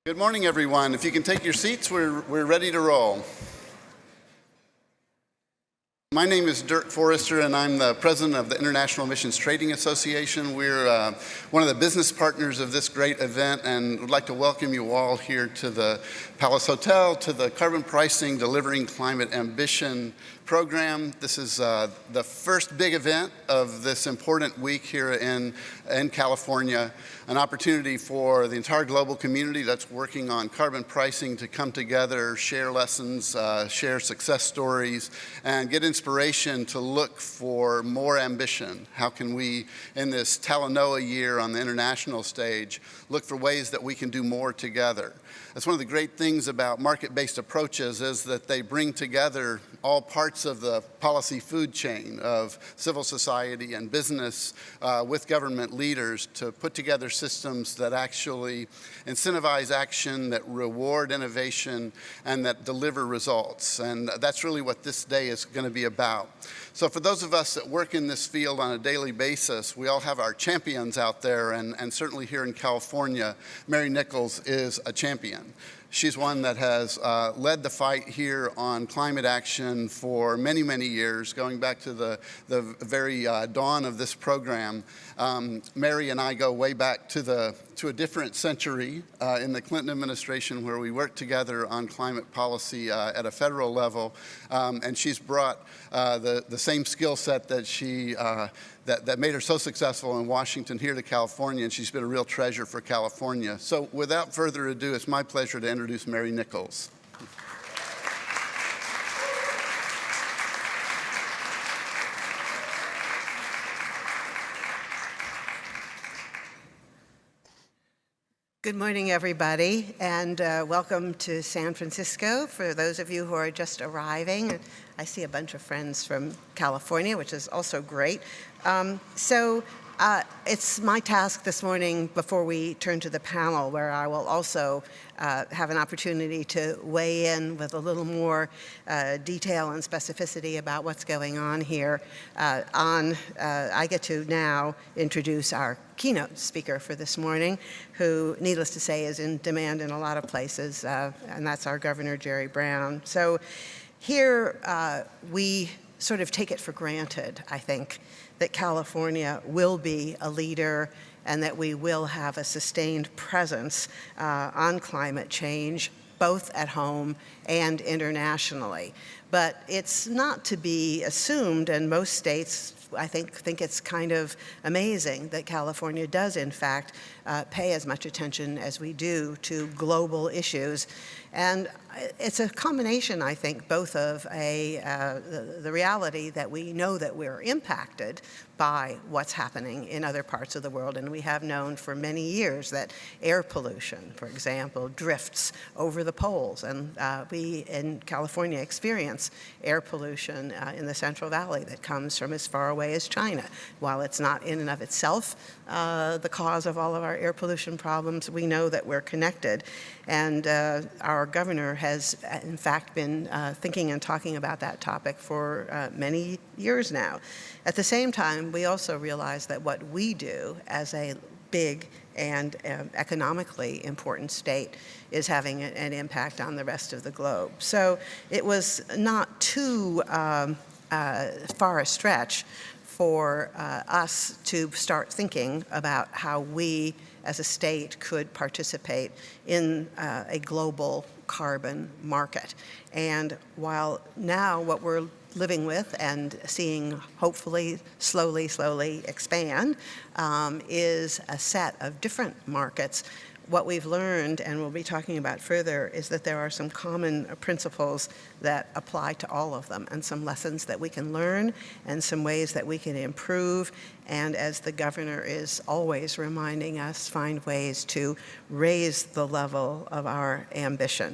Good morning, everyone. If you can take your seats, we're ready to roll. My name is Dirk Forrester, and I'm the president of the International Emissions Trading Association. We're one of the business partners of this great event, and would like to welcome you all here to the Palace Hotel, to the Carbon Pricing Delivering Climate Ambition program. This is the first big event of this important week here in California, an opportunity for the entire global community that's working on carbon pricing to come together, share lessons, share success stories, and get inspiration to look for more ambition. How can we, in this Talanoa year on the international stage, look for ways that we can do more together? That's one of the great things about market-based approaches, is that they bring together all parts of the policy food chain of civil society and business with government leaders to put together systems that actually incentivize action, that reward innovation, and that deliver results. And that's really what this day is going to be about. So for those of us that work in this field on a daily basis, we all have our champions out there, and certainly here in California, Mary Nichols is a champion. She's one that has led the fight here on climate action for many, many years, going back to the very dawn of this program. Mary and I go way back to a different century in the Clinton administration, where we worked together on climate policy at a federal level, and she's brought the same skill set that that made her so successful in Washington here to California, and she's been a real treasure for California. So without further ado, it's my pleasure to introduce Mary Nichols. Good morning, everybody, and welcome to San Francisco. For those of you who are just arriving, I see a bunch of friends from California, which is also great. It's my task this morning, before we turn to the panel, where I will also have an opportunity to weigh in with a little more detail and specificity about what's going on here. I get to now introduce our keynote speaker for this morning, who, needless to say, is in demand in a lot of places, and that's our Governor, Jerry Brown. So here we sort of take it for granted, I think, that California will be a leader and that we will have a sustained presence on climate change, both at home and internationally. But it's not to be assumed, and most states, I think it's kind of amazing that California does, in fact, pay as much attention as we do to global issues. And it's a combination, I think, both of the reality that we know that we're impacted by what's happening in other parts of the world, and we have known for many years that air pollution, for example, drifts over the poles, and we in California experience air pollution in the Central Valley that comes from as far away as China. While it's not in and of itself the cause of all of our air pollution problems, we know that we're connected. And our governor has, in fact, been thinking and talking about that topic for many years now. At the same time, we also realize that what we do as a big and economically important state is having an impact on the rest of the globe. So it was not too far a stretch for us to start thinking about how we as a state could participate in a global carbon market. And while now what we're living with and seeing hopefully slowly expand is a set of different markets, what we've learned, and we'll be talking about further, is that there are some common principles that apply to all of them, and some lessons that we can learn, and some ways that we can improve, and as the governor is always reminding us, find ways to raise the level of our ambition.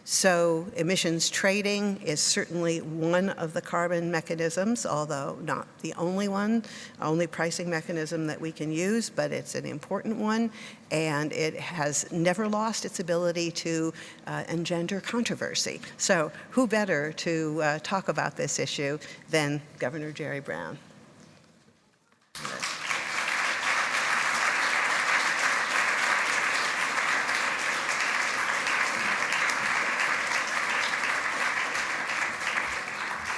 So emissions trading is certainly one of the carbon mechanisms, although not the only one, only pricing mechanism that we can use, but it's an important one, and it has never lost its ability to engender controversy. So who better to talk about this issue than Governor Jerry Brown?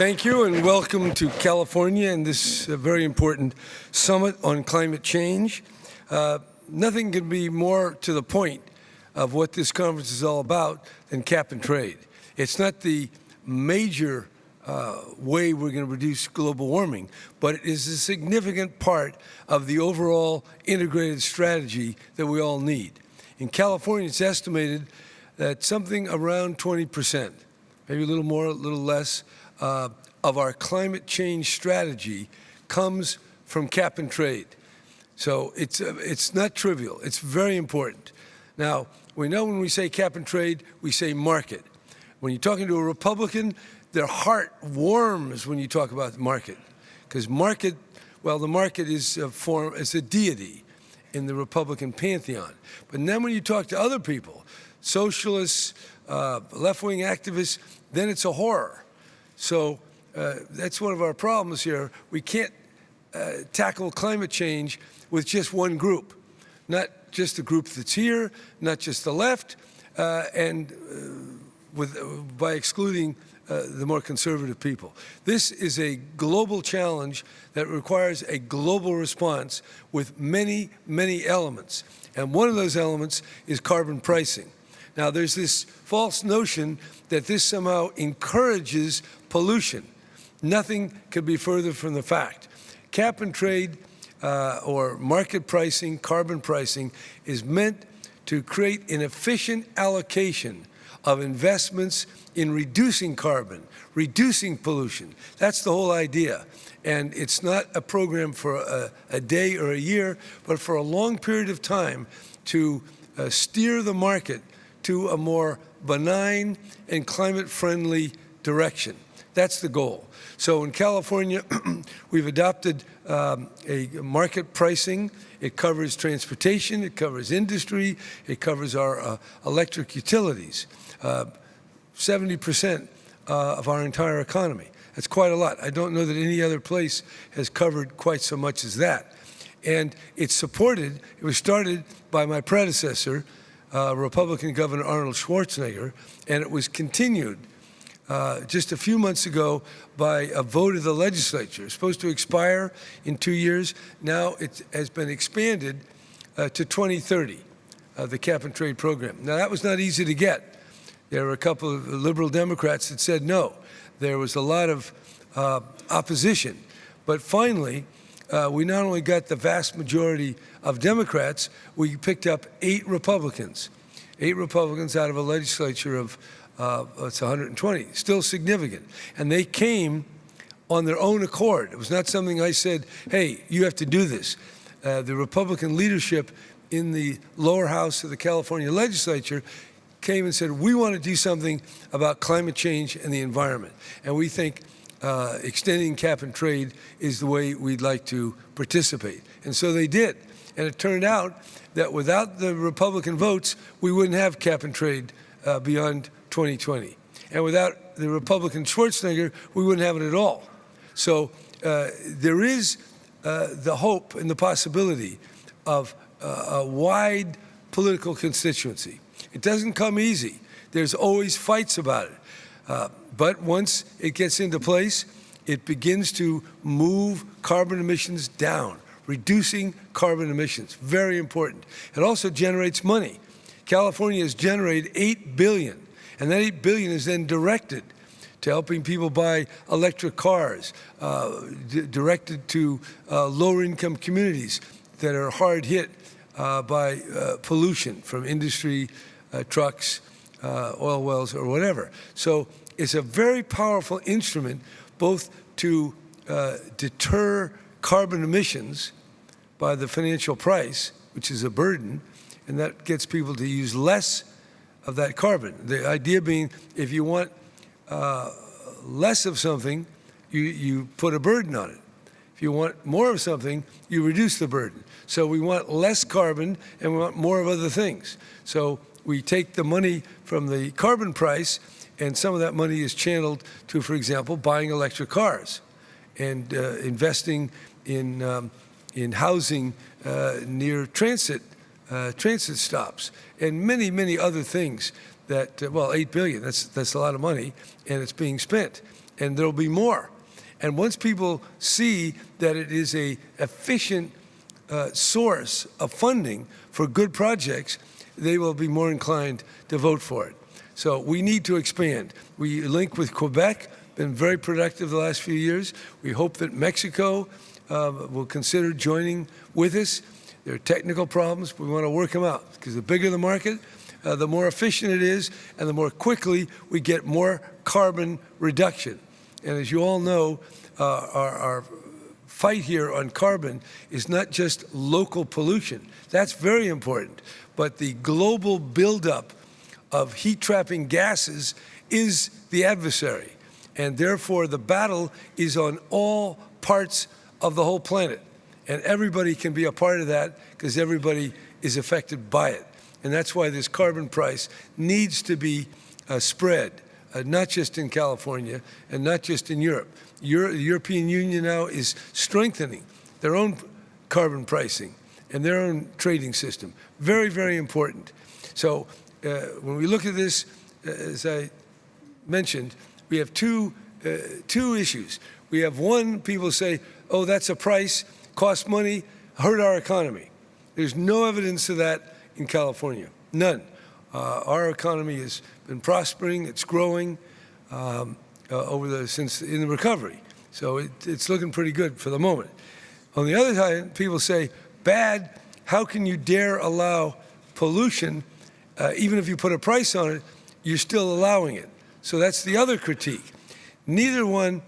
Thank you, and welcome to California and this very important summit on climate change. Nothing can be more to the point of what this conference is all about than cap and trade. It's not the major way we're going to reduce global warming, but it is a significant part of the overall integrated strategy that we all need. In California, it's estimated that something around 20%, maybe a little more, a little less, of our climate change strategy comes from cap and trade. So it's not trivial. It's very important. Now, we know when we say cap and trade, we say market. When you're talking to a Republican, their heart warms when you talk about the market, because market, well, the market is a deity in the Republican pantheon. But then when you talk to other people, socialists, left-wing activists, then it's a horror. So that's one of our problems here. We can't tackle climate change with just one group, not just the group that's here, not just the left, and by excluding the more conservative people. This is a global challenge that requires a global response with many, many elements. And one of those elements is carbon pricing. Now, there's this false notion that this somehow encourages pollution. Nothing could be further from the fact. Cap and trade or market pricing, carbon pricing, is meant to create an efficient allocation of investments in reducing carbon, reducing pollution. That's the whole idea. And it's not a program for a day or a year, but for a long period of time to steer the market to a more benign and climate-friendly direction. That's the goal. So in California, we've adopted a market pricing. It covers transportation, it covers industry, it covers our electric utilities. 70% of our entire economy. That's quite a lot. I don't know that any other place has covered quite so much as that. And it's supported, it was started by my predecessor, Republican Governor Arnold Schwarzenegger, and it was continued just a few months ago by a vote of the legislature. It's supposed to expire in 2 years. Now it has been expanded to 2030, the cap and trade program. Now that was not easy to get. There were a couple of liberal Democrats that said no. There was a lot of opposition. But finally, we not only got the vast majority of Democrats, we picked up 8 Republicans. 8 Republicans out of a legislature of it's 120, still significant. And they came on their own accord. It was not something I said, hey, you have to do this. The Republican leadership in the lower house of the California legislature came and said, we want to do something about climate change and the environment. And we think extending cap and trade is the way we'd like to participate. And so they did. And it turned out that without the Republican votes, we wouldn't have cap and trade beyond 2020. And without the Republican Schwarzenegger, we wouldn't have it at all. So there is the hope and the possibility of a wide political constituency. It doesn't come easy. There's always fights about it. But once it gets into place, it begins to move carbon emissions down, reducing carbon emissions. Very important. It also generates money. California has generated $8 billion, and that $8 billion is then directed to helping people buy electric cars, directed to lower-income communities that are hard hit by pollution from industry, trucks, oil wells, or whatever. So it's a very powerful instrument both to deter carbon emissions by the financial price, which is a burden, and that gets people to use less of that carbon. The idea being, if you want less of something, you put a burden on it. If you want more of something, you reduce the burden. So we want less carbon and we want more of other things. So we take the money from the carbon price, and some of that money is channeled to, for example, buying electric cars and investing in housing near transit stops, and many, many other things that, well, $8 billion, that's a lot of money, and it's being spent. and there'll be more. And once people see that it is a efficient source of funding for good projects, they will be more inclined to vote for it. So we need to expand. We link with Quebec, been very productive the last few years. We hope that Mexico will consider joining with us. There are technical problems, but we want to work them out, because the bigger the market, the more efficient it is, and the more quickly we get more carbon reduction. And as you all know, our fight here on carbon is not just local pollution. That's very important. But the global buildup of heat-trapping gases is the adversary. And therefore, the battle is on all parts of the whole planet. And everybody can be a part of that, because everybody is affected by it. And that's why this carbon price needs to be spread, not just in California and not just in Europe. The European Union now is strengthening their own carbon pricing and their own trading system. Very, very important. So when we look at this, as I mentioned, we have two issues. We have one, people say, oh, that's a price, cost money, hurt our economy. There's no evidence of that in California, none. Our economy has been prospering, it's growing since in the recovery. So it's looking pretty good for the moment. On the other hand, people say, bad, how can you dare allow pollution? Even if you put a price on it, you're still allowing it. So that's the other critique. Neither one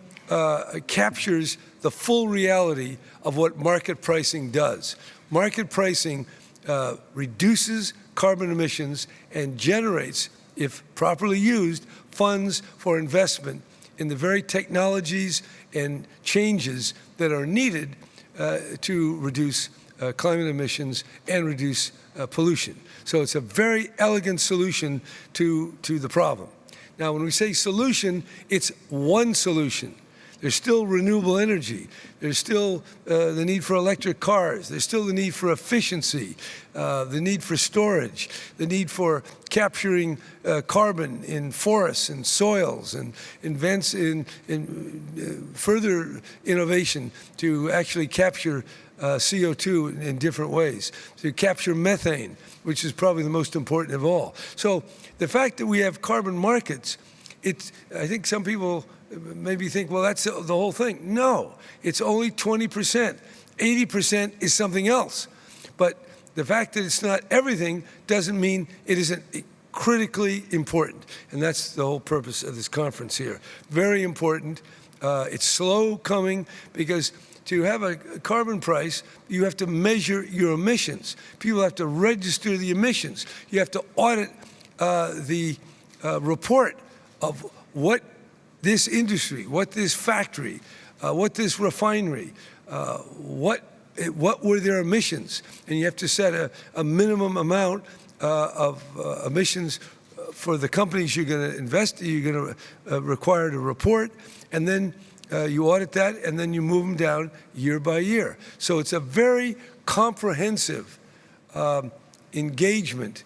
captures the full reality of what market pricing does. Market pricing reduces carbon emissions and generates, if properly used, funds for investment in the very technologies and changes that are needed to reduce climate emissions and reduce pollution. So it's a very elegant solution to the problem. Now, when we say solution, it's one solution. There's still renewable energy. There's still the need for electric cars. There's still the need for efficiency, the need for storage, the need for capturing carbon in forests and soils, and invents in further innovation to actually capture CO2 in different ways, to capture methane, which is probably the most important of all. So the fact that we have carbon markets, I think some people maybe think, well, that's the whole thing. No, it's only 20%. 80% is something else. But the fact that it's not everything doesn't mean it isn't critically important. And that's the whole purpose of this conference here. Very important. It's slow coming, because to have a carbon price, you have to measure your emissions. People have to register the emissions. You have to audit the report of what this industry, what this factory, what this refinery, what were their emissions. And you have to set a minimum amount of emissions for the companies you're going to invest in, you're going to require to report, and then you audit that, and then you move them down year by year. So it's a very comprehensive engagement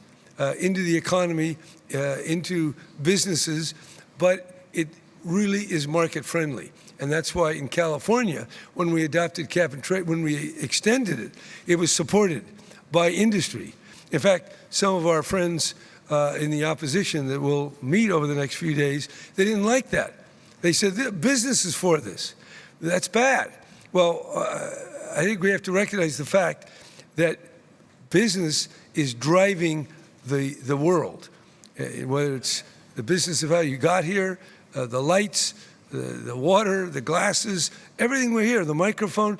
into the economy, into businesses, but it really is market friendly. And that's why in California, when we adopted cap and trade, when we extended it, it was supported by industry. In fact, some of our friends in the opposition that we'll meet over the next few days, they didn't like that. They said, the business is for this. That's bad. Well, I think we have to recognize the fact that business is driving the world, whether it's the business of how you got here, the lights, the water, the glasses, everything we're here, the microphone,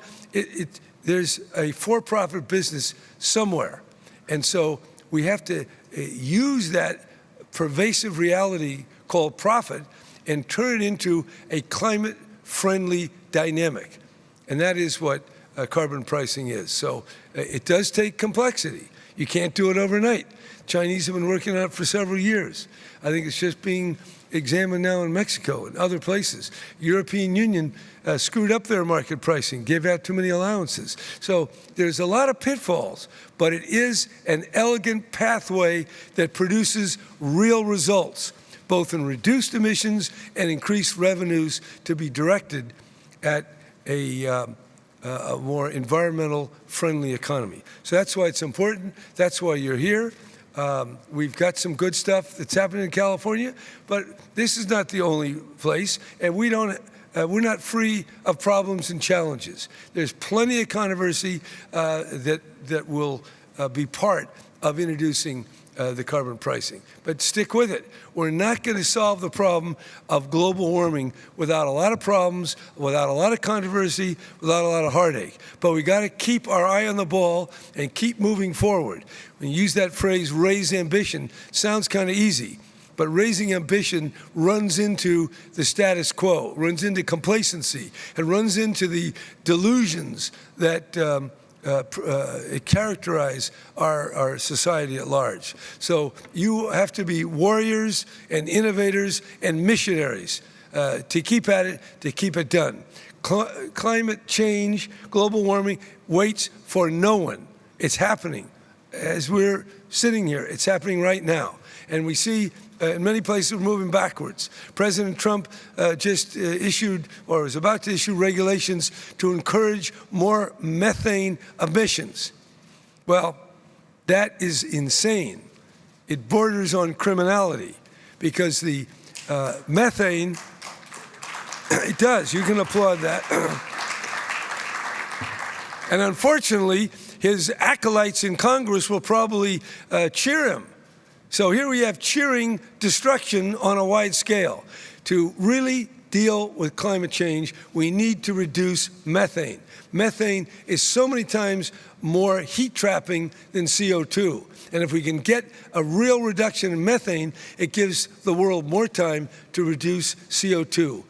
there's a for-profit business somewhere. And so we have to use that pervasive reality called profit and turn it into a climate-friendly dynamic. And that is what carbon pricing is. So it does take complexity. You can't do it overnight. Chinese have been working on it for several years. I think it's just being examined now in Mexico and other places. European Union screwed up their market pricing, gave out too many allowances. So there's a lot of pitfalls, but it is an elegant pathway that produces real results. both in reduced emissions and increased revenues to be directed at a more environmental friendly economy. So that's why it's important. That's why you're here. We've got some good stuff that's happening in California, but this is not the only place, and we're not free of problems and challenges. There's plenty of controversy that will be part of introducing the carbon pricing. But stick with it. We're not going to solve the problem of global warming without a lot of problems, without a lot of controversy, without a lot of heartache. But we got to keep our eye on the ball and keep moving forward. When you use that phrase, raise ambition, sounds kind of easy. But raising ambition runs into the status quo, runs into complacency, and runs into the delusions that characterize our society at large. So you have to be warriors and innovators and missionaries to keep at it, to keep it done. Climate change, global warming, waits for no one. It's happening. As we're sitting here, it's happening right now. And we see in many places we're moving backwards. President Trump just issued, or is about to issue, regulations to encourage more methane emissions. Well, that is insane. It borders on criminality because the methane, it does, you can applaud that. And unfortunately, his acolytes in Congress will probably cheer him. So here we have cheering destruction on a wide scale. To really deal with climate change, we need to reduce methane. Methane is so many times more heat trapping than CO2. And if we can get a real reduction in methane, it gives the world more time to reduce CO2,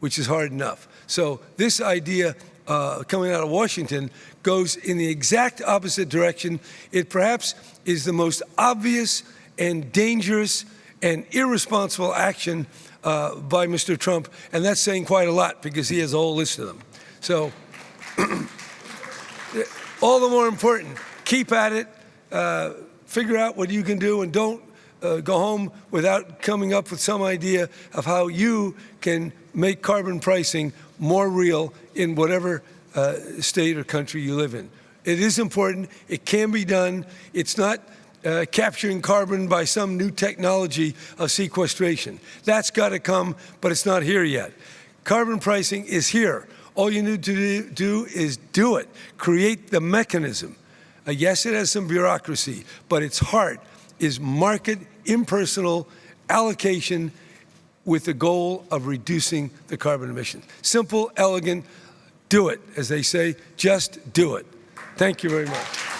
which is hard enough. So this idea coming out of Washington goes in the exact opposite direction. It perhaps is the most obvious and dangerous and irresponsible action by Mr. Trump, and that's saying quite a lot because he has a whole list of them. So all the more important, keep at it, figure out what you can do, and don't go home without coming up with some idea of how you can make carbon pricing more real in whatever state or country you live in. It is important. It can be done. It's not capturing carbon by some new technology of sequestration. That's got to come, but it's not here yet. Carbon pricing is here. All you need to do is do it. Create the mechanism. Yes, it has some bureaucracy, but its heart is market, impersonal allocation with the goal of reducing the carbon emission. Simple, elegant, do it. As they say, just do it. Thank you very much.